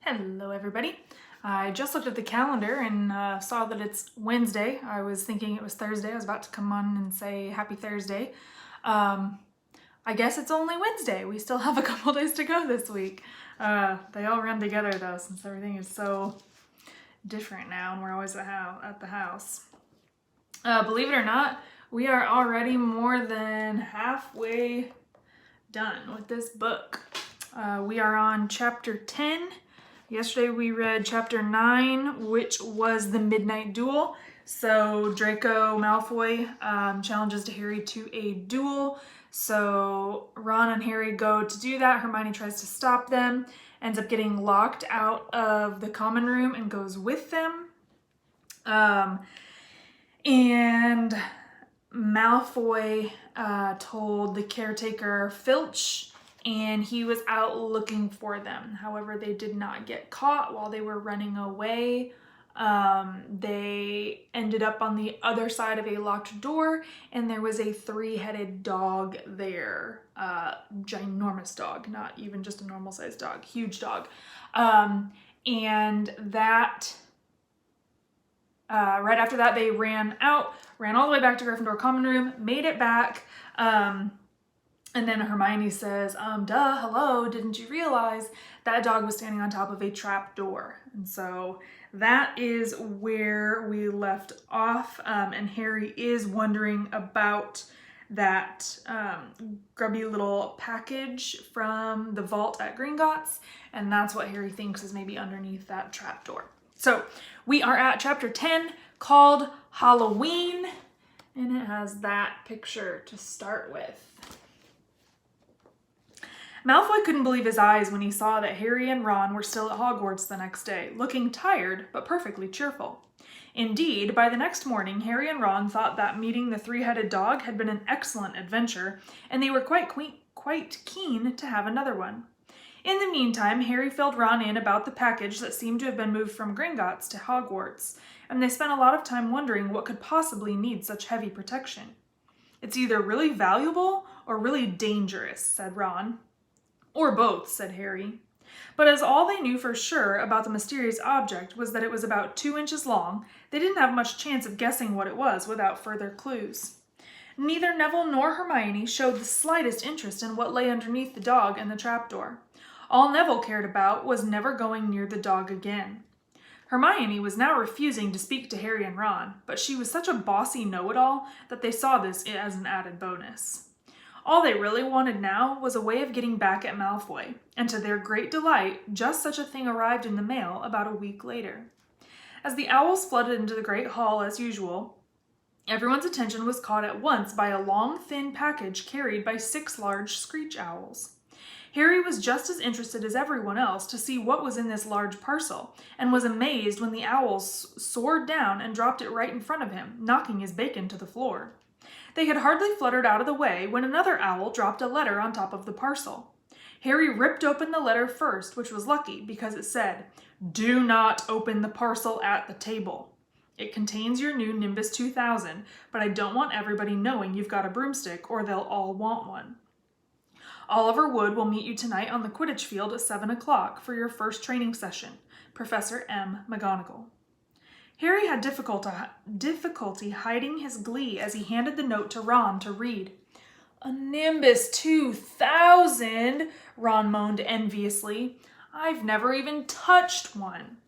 Hello everybody. I just looked at the calendar and saw that it's Wednesday. I was thinking it was Thursday. I was about to come on and say happy Thursday. I guess it's only Wednesday. We still have a couple days to go this week. They all run together though, since everything is so different now and we're always at the house. Believe it or not, we are already more than halfway done with this book. We are on chapter 10. Yesterday we read chapter 9, which was the Midnight Duel. So Draco Malfoy challenges Harry to a duel. So Ron and Harry go to do that. Hermione tries to stop them, ends up getting locked out of the common room and goes with them. And Malfoy told the caretaker Filch, and he was out looking for them. However, they did not get caught while they were running away. They ended up on the other side of a locked door, and there was a three-headed dog there. Ginormous dog, not even just a normal sized dog, huge dog. And that, right after that, they ran all the way back to Gryffindor common room, made it back. And then Hermione says, duh, hello, didn't you realize that dog was standing on top of a trap door? And so that is where we left off. And Harry is wondering about that grubby little package from the vault at Gringotts. And that's what Harry thinks is maybe underneath that trap door. So we are at chapter 10 called Halloween. And it has that picture to start with. Malfoy couldn't believe his eyes when he saw that Harry and Ron were still at Hogwarts the next day, looking tired but perfectly cheerful. Indeed, by the next morning, Harry and Ron thought that meeting the three-headed dog had been an excellent adventure, and they were quite keen to have another one. In the meantime, Harry filled Ron in about the package that seemed to have been moved from Gringotts to Hogwarts, and they spent a lot of time wondering what could possibly need such heavy protection. "It's either really valuable or really dangerous," said Ron. "Or both," said Harry. But as all they knew for sure about the mysterious object was that it was about 2 inches long, they didn't have much chance of guessing what it was without further clues. Neither Neville nor Hermione showed the slightest interest in what lay underneath the dog and the trapdoor. All Neville cared about was never going near the dog again. Hermione was now refusing to speak to Harry and Ron, but she was such a bossy know-it-all that they saw this as an added bonus. All they really wanted now was a way of getting back at Malfoy, and to their great delight, just such a thing arrived in the mail about a week later. As the owls flooded into the great hall as usual, everyone's attention was caught at once by a long, thin package carried by 6 large screech owls. Harry was just as interested as everyone else to see what was in this large parcel, and was amazed when the owls soared down and dropped it right in front of him, knocking his bacon to the floor. They had hardly fluttered out of the way when another owl dropped a letter on top of the parcel. Harry ripped open the letter first, which was lucky because it said, "Do not open the parcel at the table. It contains your new Nimbus 2000, but I don't want everybody knowing you've got a broomstick or they'll all want one. Oliver Wood will meet you tonight on the Quidditch field at 7 o'clock for your first training session. Professor M. McGonagall." Harry had difficulty hiding his glee as he handed the note to Ron to read. "A Nimbus 2000, Ron moaned enviously. "I've never even touched one."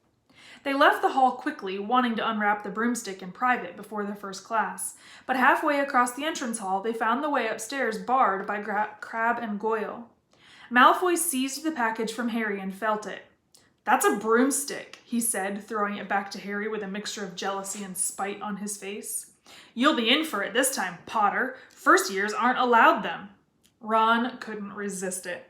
They left the hall quickly, wanting to unwrap the broomstick in private before their first class, but halfway across the entrance hall they found the way upstairs barred by Crabbe and Goyle. Malfoy seized the package from Harry and felt it. "That's a broomstick," he said, throwing it back to Harry with a mixture of jealousy and spite on his face. "You'll be in for it this time, Potter. First years aren't allowed them." Ron couldn't resist it.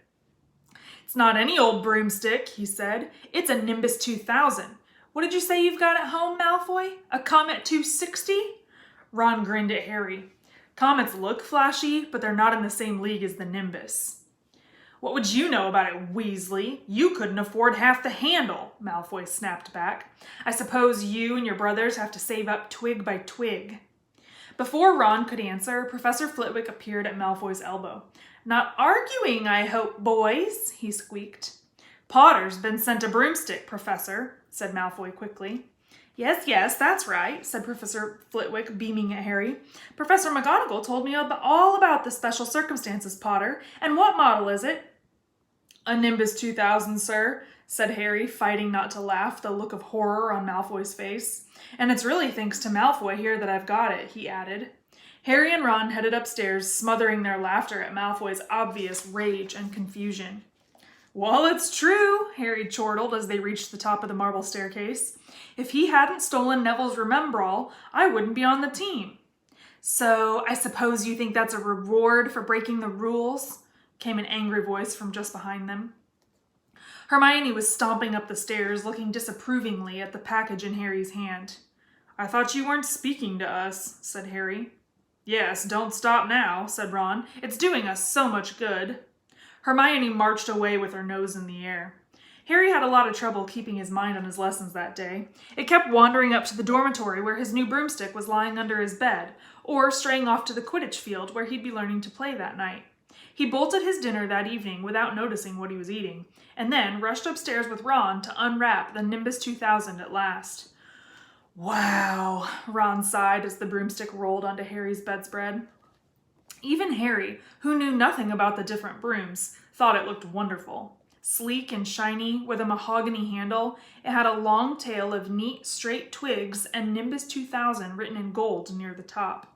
"It's not any old broomstick," he said. "It's a Nimbus 2000. What did you say you've got at home, Malfoy? A Comet 260? Ron grinned at Harry. "Comets look flashy, but they're not in the same league as the Nimbus." "What would you know about it, Weasley? You couldn't afford half the handle," Malfoy snapped back. "I suppose you and your brothers have to save up twig by twig." Before Ron could answer, Professor Flitwick appeared at Malfoy's elbow. "Not arguing, I hope, boys," he squeaked. Potter's been sent a broomstick, Professor, said Malfoy quickly. Yes, that's right, said Professor Flitwick, beaming at Harry. Professor McGonagall told me all about the special circumstances, Potter. And what model is it? A Nimbus 2000, sir, said Harry, fighting not to laugh, the look of horror on Malfoy's face. And it's really thanks to Malfoy here that I've got it, he added. Harry and Ron headed upstairs, smothering their laughter at Malfoy's obvious rage and confusion. Well, it's true, Harry chortled as they reached the top of the marble staircase. If he hadn't stolen Neville's Remembrall, I wouldn't be on the team. So, I suppose you think that's a reward for breaking the rules? Came an angry voice from just behind them. Hermione was stomping up the stairs, looking disapprovingly at the package in Harry's hand. I thought you weren't speaking to us, said Harry. Yes, don't stop now, said Ron. It's doing us so much good. Hermione marched away with her nose in the air. Harry had a lot of trouble keeping his mind on his lessons that day. It kept wandering up to the dormitory where his new broomstick was lying under his bed, or straying off to the Quidditch field where he'd be learning to play that night. He bolted his dinner that evening without noticing what he was eating, and then rushed upstairs with Ron to unwrap the Nimbus 2000 at last. Wow, Ron sighed as the broomstick rolled onto Harry's bedspread. Even Harry, who knew nothing about the different brooms, thought it looked wonderful. Sleek and shiny, with a mahogany handle, it had a long tail of neat, straight twigs and Nimbus 2000 written in gold near the top.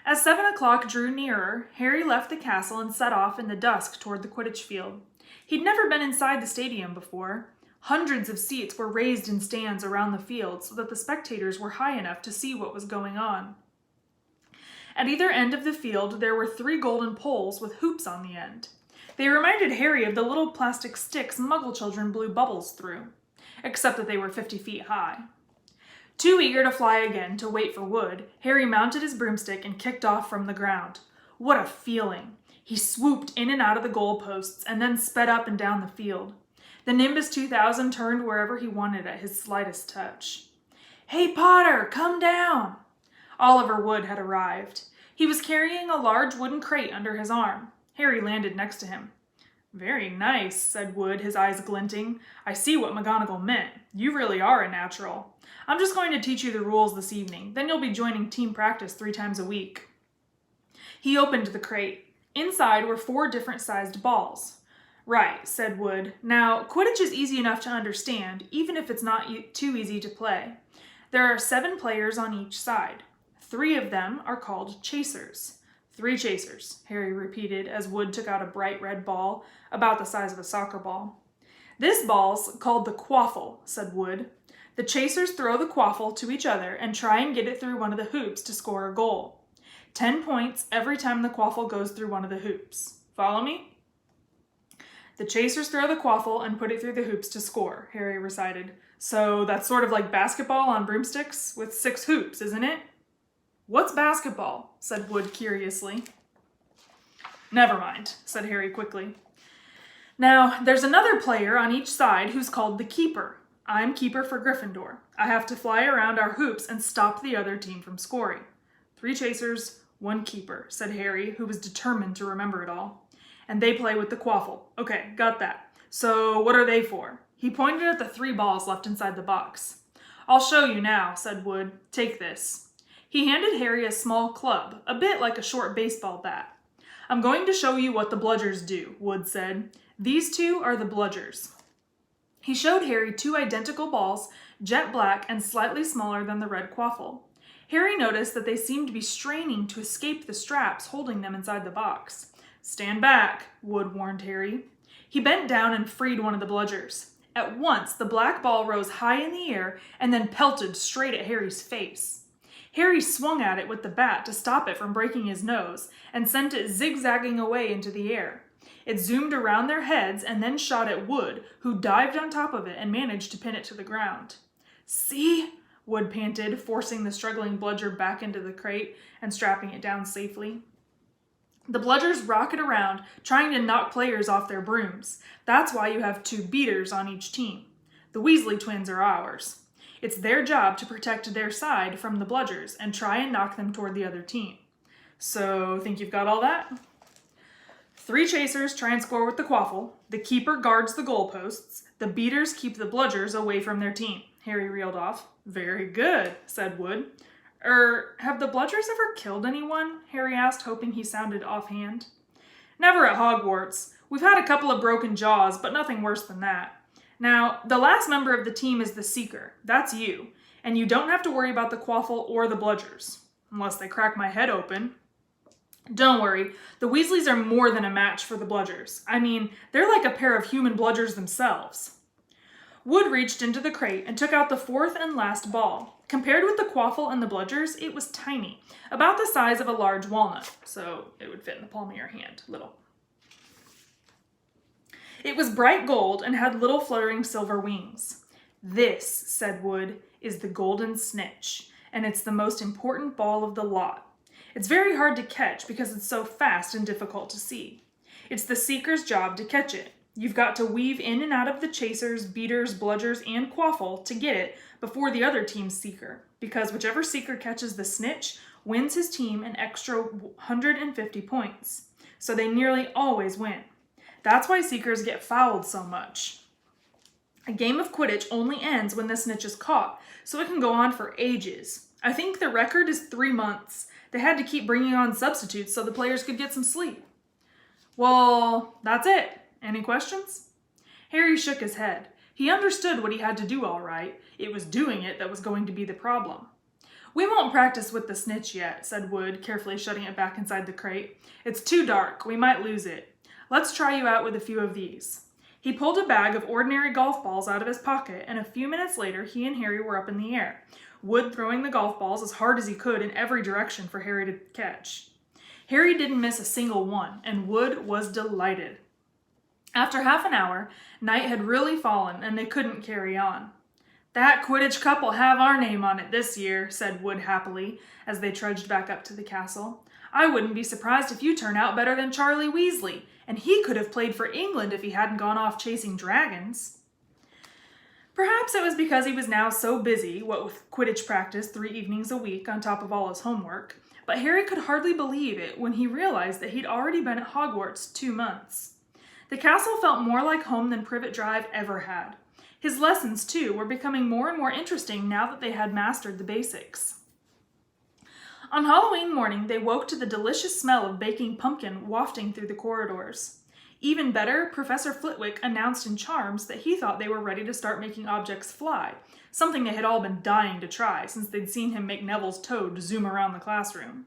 As 7 o'clock drew nearer, Harry left the castle and set off in the dusk toward the Quidditch field. He'd never been inside the stadium before. Hundreds of seats were raised in stands around the field so that the spectators were high enough to see what was going on. At either end of the field, there were 3 golden poles with hoops on the end. They reminded Harry of the little plastic sticks Muggle children blew bubbles through, except that they were 50 feet high. Too eager to fly again to wait for wood, Harry mounted his broomstick and kicked off from the ground. What a feeling! He swooped in and out of the goalposts and then sped up and down the field. The Nimbus 2000 turned wherever he wanted at his slightest touch. Hey, Potter, come down! Oliver Wood had arrived. He was carrying a large wooden crate under his arm. Harry landed next to him. Very nice, said Wood, his eyes glinting. I see what McGonagall meant. You really are a natural. I'm just going to teach you the rules this evening. Then you'll be joining team practice 3 times a week. He opened the crate. Inside were 4 different-sized balls. Right, said Wood. Now, Quidditch is easy enough to understand, even if it's not too easy to play. There are 7 players on each side. 3 of them are called chasers. 3 chasers, Harry repeated as Wood took out a bright red ball, about the size of a soccer ball. This ball's called the quaffle, said Wood. The chasers throw the quaffle to each other and try and get it through one of the hoops to score a goal. 10 points every time the quaffle goes through one of the hoops. Follow me? The chasers throw the quaffle and put it through the hoops to score, Harry recited. So that's sort of like basketball on broomsticks with 6 hoops, isn't it? What's basketball? Said Wood curiously. Never mind, said Harry quickly. Now, there's another player on each side who's called the keeper. I'm keeper for Gryffindor. I have to fly around our hoops and stop the other team from scoring. 3 chasers, 1 keeper, said Harry, who was determined to remember it all. And they play with the quaffle. Okay, got that. So what are they for? He pointed at the 3 balls left inside the box. I'll show you now, said Wood. Take this. He handed Harry a small club, a bit like a short baseball bat. I'm going to show you what the bludgers do, Wood said. These 2 are the bludgers. He showed Harry 2 identical balls, jet black and slightly smaller than the red quaffle. Harry noticed that they seemed to be straining to escape the straps holding them inside the box. Stand back, Wood warned Harry. He bent down and freed one of the bludgers. At once, the black ball rose high in the air and then pelted straight at Harry's face. Harry swung at it with the bat to stop it from breaking his nose and sent it zigzagging away into the air. It zoomed around their heads and then shot at Wood, who dived on top of it and managed to pin it to the ground. See? Wood panted, forcing the struggling bludger back into the crate and strapping it down safely. The bludgers rocket around, trying to knock players off their brooms. That's why you have 2 beaters on each team. The Weasley twins are ours. It's their job to protect their side from the bludgers and try and knock them toward the other team. So, think you've got all that? 3 chasers try and score with the quaffle. The keeper guards the goalposts. The beaters keep the bludgers away from their team. Harry reeled off. Very good, said Wood. Have the bludgers ever killed anyone? Harry asked, hoping he sounded offhand. Never at Hogwarts. We've had a couple of broken jaws, but nothing worse than that. Now, the last member of the team is the Seeker. That's you. And you don't have to worry about the quaffle or the bludgers. Unless they crack my head open. Don't worry, the Weasleys are more than a match for the bludgers. I mean, they're like a pair of human bludgers themselves. Wood reached into the crate and took out the 4th and last ball. Compared with the quaffle and the bludgers, it was tiny, about the size of a large walnut, so it would fit in the palm of your hand, little. It was bright gold and had little fluttering silver wings. This, said Wood, is the golden snitch, and it's the most important ball of the lot. It's very hard to catch because it's so fast and difficult to see. It's the Seeker's job to catch it. You've got to weave in and out of the chasers, beaters, bludgers, and quaffle to get it before the other team's Seeker, because whichever Seeker catches the snitch wins his team an extra 150 points. So they nearly always win. That's why Seekers get fouled so much. A game of Quidditch only ends when the snitch is caught, so it can go on for ages. I think the record is 3 months. They had to keep bringing on substitutes so the players could get some sleep. Well, that's it. Any questions? Harry shook his head. He understood what he had to do all right. It was doing it that was going to be the problem. We won't practice with the snitch yet, said Wood, carefully shutting it back inside the crate. It's too dark. We might lose it. Let's try you out with a few of these. He pulled a bag of ordinary golf balls out of his pocket, and a few minutes later he and Harry were up in the air, Wood throwing the golf balls as hard as he could in every direction for Harry to catch. Harry didn't miss a single one, and Wood was delighted. After half an hour, night had really fallen, and they couldn't carry on. That Quidditch Cup will have our name on it this year, said Wood happily, as they trudged back up to the castle. I wouldn't be surprised if you turn out better than Charlie Weasley, and he could have played for England if he hadn't gone off chasing dragons. Perhaps it was because he was now so busy, what with Quidditch practice 3 evenings a week on top of all his homework, but Harry could hardly believe it when he realized that he'd already been at Hogwarts 2 months. The castle felt more like home than Privet Drive ever had. His lessons, too, were becoming more and more interesting now that they had mastered the basics. On Halloween morning, they woke to the delicious smell of baking pumpkin wafting through the corridors. Even better, Professor Flitwick announced in Charms that he thought they were ready to start making objects fly, something they had all been dying to try since they'd seen him make Neville's toad zoom around the classroom.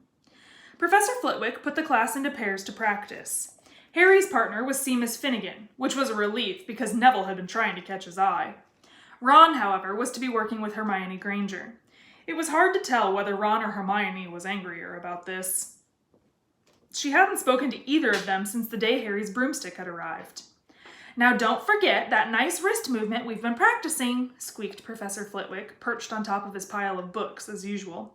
Professor Flitwick put the class into pairs to practice. Harry's partner was Seamus Finnegan, which was a relief because Neville had been trying to catch his eye. Ron, however, was to be working with Hermione Granger. It was hard to tell whether Ron or Hermione was angrier about this. She hadn't spoken to either of them since the day Harry's broomstick had arrived. Now don't forget that nice wrist movement we've been practicing, squeaked Professor Flitwick, perched on top of his pile of books as usual.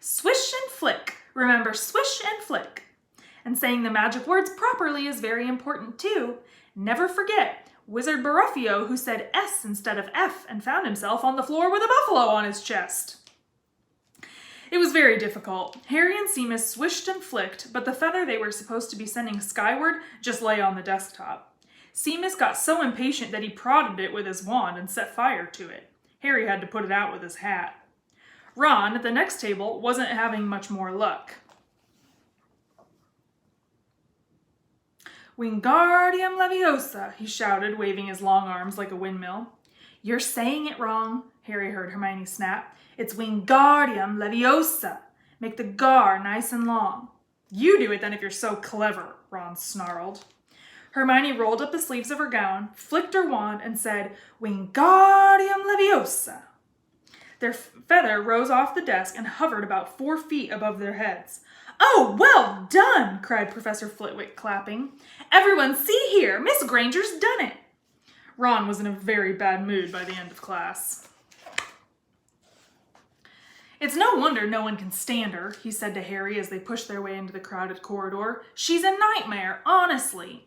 Swish and flick. Remember, swish and flick. And saying the magic words properly is very important too. Never forget Wizard Baruffio, who said S instead of F and found himself on the floor with a buffalo on his chest. It was very difficult. Harry and Seamus swished and flicked, but the feather they were supposed to be sending skyward just lay on the desktop. Seamus got so impatient that he prodded it with his wand and set fire to it. Harry had to put it out with his hat. Ron, at the next table, wasn't having much more luck. Wingardium Leviosa, he shouted, waving his long arms like a windmill. You're saying it wrong, Harry heard Hermione snap. It's Wingardium Leviosa. Make the gar nice and long. You do it then if you're so clever, Ron snarled. Hermione rolled up the sleeves of her gown, flicked her wand, and said, Wingardium Leviosa. Their feather rose off the desk and hovered about 4 feet above their heads. Oh, well done, cried Professor Flitwick, clapping. Everyone see here, Miss Granger's done it. Ron was in a very bad mood by the end of class. It's no wonder no one can stand her, he said to Harry as they pushed their way into the crowded corridor. She's a nightmare, honestly.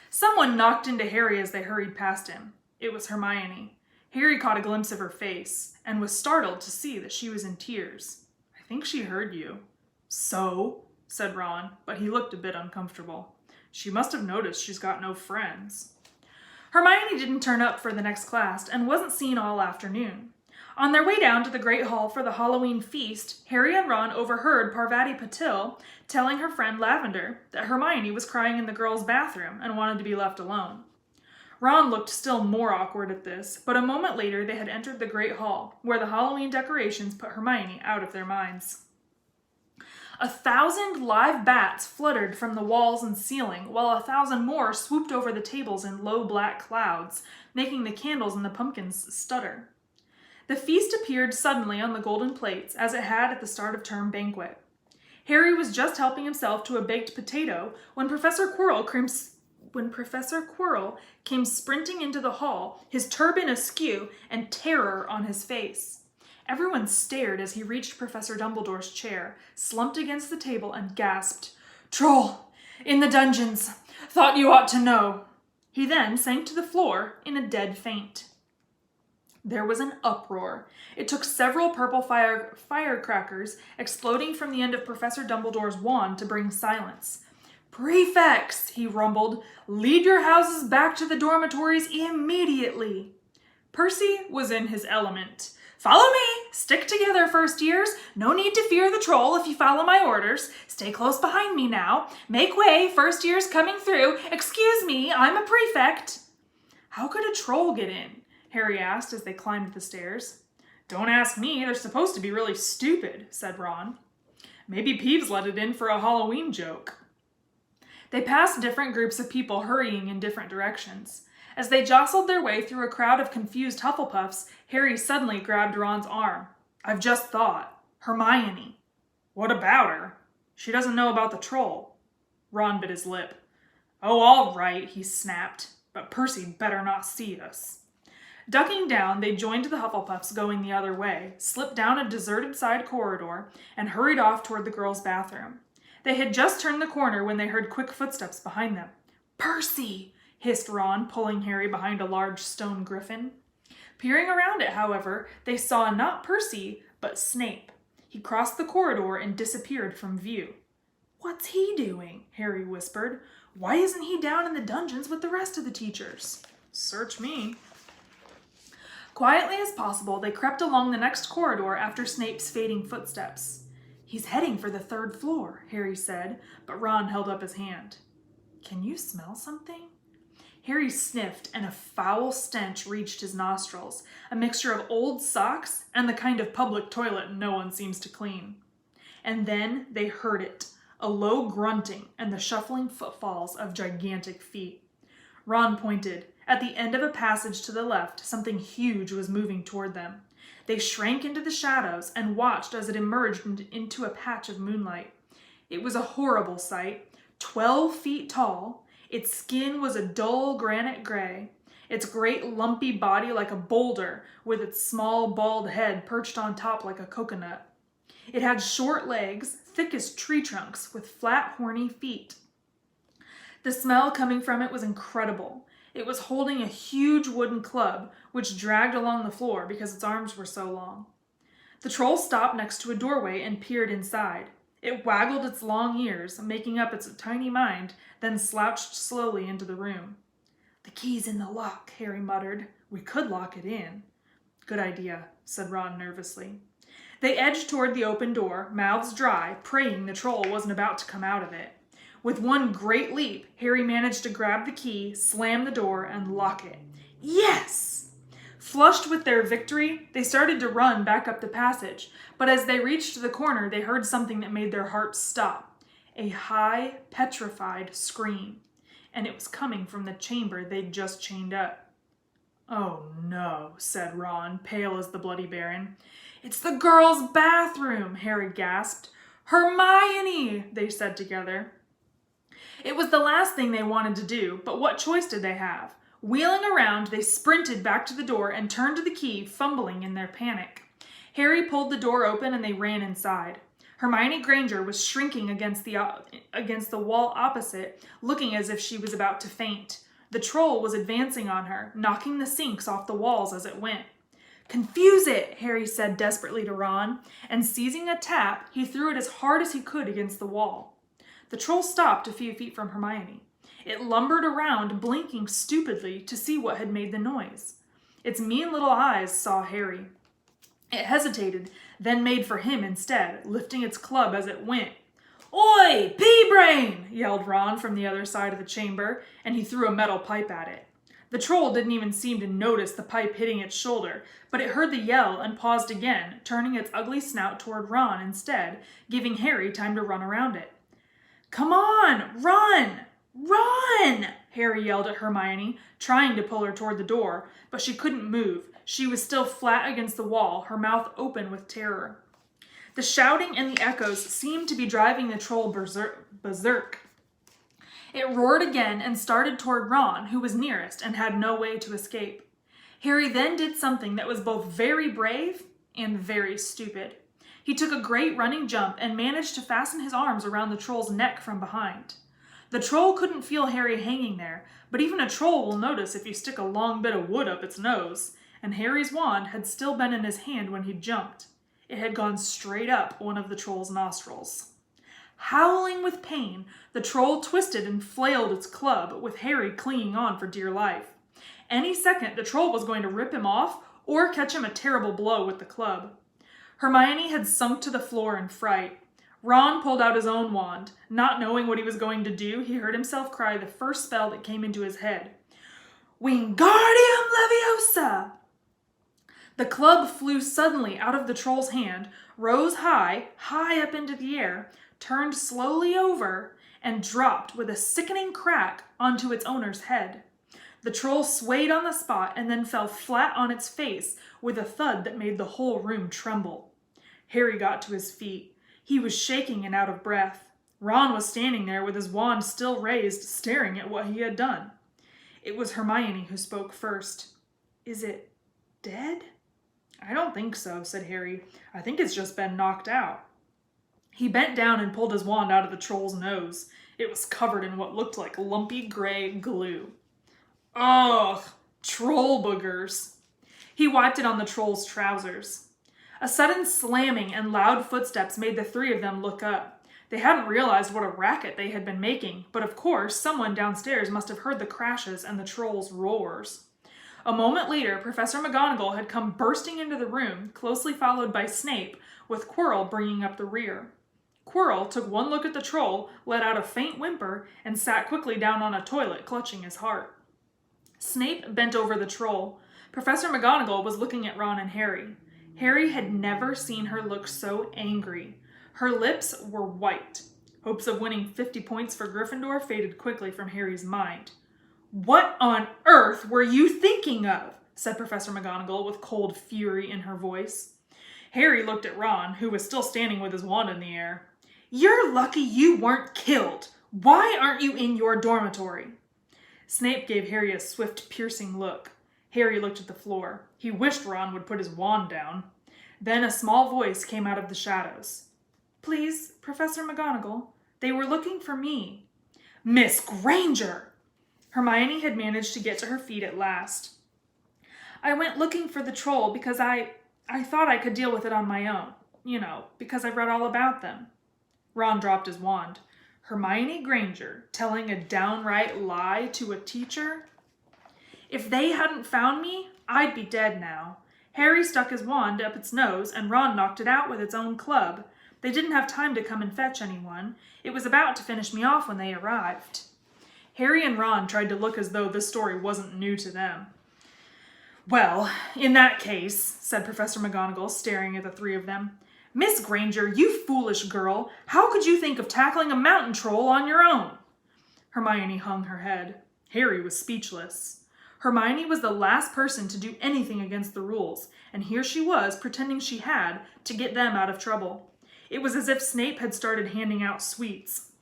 Someone knocked into Harry as they hurried past him. It was Hermione. Harry caught a glimpse of her face and was startled to see that she was in tears. I think she heard you. So, said Ron, but he looked a bit uncomfortable. She must have noticed she's got no friends. Hermione didn't turn up for the next class and wasn't seen all afternoon. On their way down to the Great Hall for the Halloween feast, Harry and Ron overheard Parvati Patil telling her friend Lavender that Hermione was crying in the girls' bathroom and wanted to be left alone. Ron looked still more awkward at this, but a moment later they had entered the Great Hall, where the Halloween decorations put Hermione out of their minds. 1,000 live bats fluttered from the walls and ceiling, while 1,000 more swooped over the tables in low black clouds, making the candles and the pumpkins stutter. The feast appeared suddenly on the golden plates, as it had at the start of term banquet. Harry was just helping himself to a baked potato when Professor Quirrell came sprinting into the hall, his turban askew and terror on his face. Everyone stared as he reached Professor Dumbledore's chair, slumped against the table, and gasped, "Troll! In the dungeons! Thought you ought to know!" He then sank to the floor in a dead faint. There was an uproar. It took several purple firecrackers exploding from the end of Professor Dumbledore's wand to bring silence. "Prefects," he rumbled, "lead your houses back to the dormitories immediately." Percy was in his element. "Follow me! Stick together, first years! No need to fear the troll if you follow my orders. Stay close behind me now. Make way, first years coming through. Excuse me, I'm a prefect." "How could a troll get in?" Harry asked as they climbed the stairs. "Don't ask me, they're supposed to be really stupid," said Ron. "Maybe Peeves let it in for a Halloween joke." They passed different groups of people hurrying in different directions. As they jostled their way through a crowd of confused Hufflepuffs, Harry suddenly grabbed Ron's arm. "I've just thought. Hermione." "What about her?" "She doesn't know about the troll." Ron bit his lip. "Oh, all right," he snapped. "But Percy better not see us." Ducking down, they joined the Hufflepuffs going the other way, slipped down a deserted side corridor, and hurried off toward the girls' bathroom. They had just turned the corner when they heard quick footsteps behind them. "Percy!" hissed Ron, pulling Harry behind a large stone griffin. Peering around it, however, they saw not Percy, but Snape. He crossed the corridor and disappeared from view. "What's he doing?" Harry whispered. "Why isn't he down in the dungeons with the rest of the teachers?" "Search me." Quietly as possible, they crept along the next corridor after Snape's fading footsteps. "He's heading for the 3rd floor," Harry said, but Ron held up his hand. "Can you smell something?" Harry sniffed, and a foul stench reached his nostrils, a mixture of old socks and the kind of public toilet no one seems to clean. And then they heard it, a low grunting and the shuffling footfalls of gigantic feet. Ron pointed. At the end of a passage to the left, something huge was moving toward them. They shrank into the shadows and watched as it emerged into a patch of moonlight. It was a horrible sight, 12 feet tall. Its skin was a dull granite gray, its great lumpy body like a boulder, with its small bald head perched on top like a coconut. It had short legs, thick as tree trunks, with flat, horny feet. The smell coming from it was incredible. It was holding a huge wooden club, which dragged along the floor because its arms were so long. The troll stopped next to a doorway and peered inside. It waggled its long ears, making up its tiny mind, then slouched slowly into the room. "The key's in the lock," Harry muttered. "We could lock it in." "Good idea," said Ron nervously. They edged toward the open door, mouths dry, praying the troll wasn't about to come out of it. With one great leap, Harry managed to grab the key, slam the door, and lock it. Yes! Flushed with their victory, they started to run back up the passage, but as they reached the corner, they heard something that made their hearts stop. A high, petrified scream, and it was coming from the chamber they'd just chained up. "Oh no," said Ron, pale as the Bloody Baron. "It's the girls' bathroom," Harry gasped. "Hermione!" they said together. It was the last thing they wanted to do, but what choice did they have? Wheeling around, they sprinted back to the door and turned to the key, fumbling in their panic. Harry pulled the door open and they ran inside. Hermione Granger was shrinking against the wall opposite, looking as if she was about to faint. The troll was advancing on her, knocking the sinks off the walls as it went. "Confuse it," Harry said desperately to Ron, and seizing a tap, he threw it as hard as he could against the wall. The troll stopped a few feet from Hermione. It lumbered around, blinking stupidly to see what had made the noise. Its mean little eyes saw Harry. It hesitated, then made for him instead, lifting its club as it went. "Oi, pea-brain!" yelled Ron from the other side of the chamber, and he threw a metal pipe at it. The troll didn't even seem to notice the pipe hitting its shoulder, but it heard the yell and paused again, turning its ugly snout toward Ron instead, giving Harry time to run around it. "Come on, run! Run!" Harry yelled at Hermione, trying to pull her toward the door, but she couldn't move. She was still flat against the wall, her mouth open with terror. The shouting and the echoes seemed to be driving the troll berserk. It roared again and started toward Ron, who was nearest and had no way to escape. Harry then did something that was both very brave and very stupid. He took a great running jump and managed to fasten his arms around the troll's neck from behind. The troll couldn't feel Harry hanging there, but even a troll will notice if you stick a long bit of wood up its nose, and Harry's wand had still been in his hand when he jumped. It had gone straight up one of the troll's nostrils. Howling with pain, the troll twisted and flailed its club, with Harry clinging on for dear life. Any second, the troll was going to rip him off or catch him a terrible blow with the club. Hermione had sunk to the floor in fright. Ron pulled out his own wand. Not knowing what he was going to do, he heard himself cry the first spell that came into his head. "Wingardium Leviosa!" The club flew suddenly out of the troll's hand, rose high up into the air, turned slowly over, and dropped with a sickening crack onto its owner's head. The troll swayed on the spot and then fell flat on its face with a thud that made the whole room tremble. Harry got to his feet. He was shaking and out of breath. Ron was standing there with his wand still raised, staring at what he had done. It was Hermione who spoke first. "Is it dead?" "I don't think so," said Harry. "I think it's just been knocked out." He bent down and pulled his wand out of the troll's nose. It was covered in what looked like lumpy gray glue. "Ugh, troll boogers." He wiped it on the troll's trousers. A sudden slamming and loud footsteps made the three of them look up. They hadn't realized what a racket they had been making, but of course someone downstairs must have heard the crashes and the troll's roars. A moment later, Professor McGonagall had come bursting into the room, closely followed by Snape, with Quirrell bringing up the rear. Quirrell took one look at the troll, let out a faint whimper, and sat quickly down on a toilet, clutching his heart. Snape bent over the troll. Professor McGonagall was looking at Ron and Harry. Harry had never seen her look so angry. Her lips were white. Hopes of winning 50 points for Gryffindor faded quickly from Harry's mind. "What on earth were you thinking of?" said Professor McGonagall with cold fury in her voice. Harry looked at Ron, who was still standing with his wand in the air. "You're lucky you weren't killed. Why aren't you in your dormitory?" Snape gave Harry a swift, piercing look. Harry looked at the floor. He wished Ron would put his wand down. Then a small voice came out of the shadows. "Please, Professor McGonagall, they were looking for me." "Miss Granger!" Hermione had managed to get to her feet at last. "I went looking for the troll because I thought I could deal with it on my own. Because I've read all about them." Ron dropped his wand. Hermione Granger telling a downright lie to a teacher? "If they hadn't found me, I'd be dead now." Harry stuck his wand up its nose and Ron knocked it out with its own club. They didn't have time to come and fetch anyone. It was about to finish me off when they arrived. Harry and Ron tried to look as though this story wasn't new to them. "Well, in that case," said Professor McGonagall, staring at the three of them, "Miss Granger, you foolish girl, how could you think of tackling a mountain troll on your own?" Hermione hung her head. Harry was speechless. Hermione was the last person to do anything against the rules, and here she was pretending she had to get them out of trouble. It was as if Snape had started handing out sweets.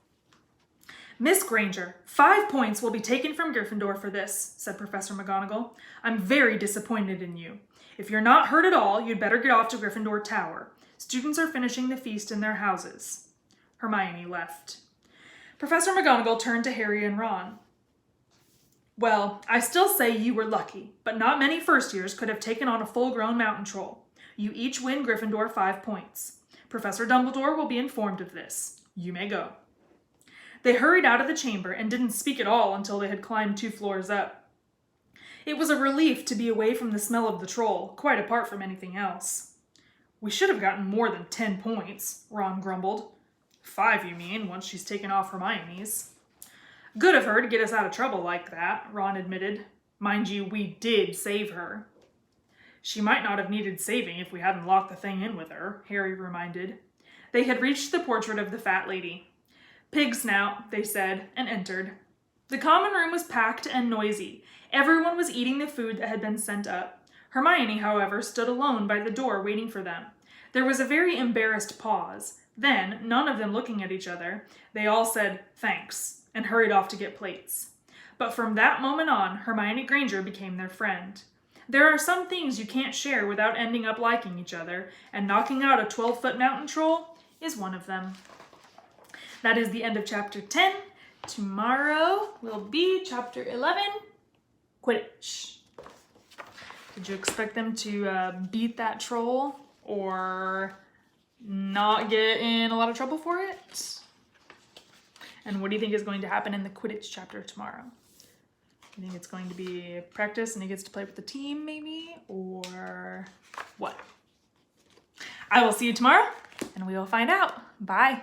"Miss Granger, 5 points will be taken from Gryffindor for this," said Professor McGonagall. "I'm very disappointed in you. If you're not hurt at all, you'd better get off to Gryffindor Tower. Students are finishing the feast in their houses." Hermione left. Professor McGonagall turned to Harry and Ron. "Well, I still say you were lucky, but not many first years could have taken on a full-grown mountain troll. You each win Gryffindor 5 points. Professor Dumbledore will be informed of this. You may go." They hurried out of the chamber and didn't speak at all until they had climbed 2 floors up. It was a relief to be away from the smell of the troll, quite apart from anything else. We should have gotten more than 10 points, Ron grumbled. 5, you mean, once she's taken off Hermione's. Good of her to get us out of trouble like that, Ron admitted. Mind you, we did save her. She might not have needed saving if we hadn't locked the thing in with her, Harry reminded. They had reached the portrait of the fat lady. Pig snout, they said, and entered. The common room was packed and noisy. Everyone was eating the food that had been sent up. Hermione, however, stood alone by the door waiting for them. There was a very embarrassed pause. Then, none of them looking at each other, they all said thanks and hurried off to get plates. But from that moment on, Hermione Granger became their friend. There are some things you can't share without ending up liking each other, and knocking out a 12-foot mountain troll is one of them. That is the end of chapter 10. Tomorrow will be chapter 11, Quidditch. Did you expect them to beat that troll or not get in a lot of trouble for it? And what do you think is going to happen in the Quidditch chapter tomorrow? You think it's going to be practice and he gets to play with the team maybe? Or what? I will see you tomorrow and we will find out. Bye.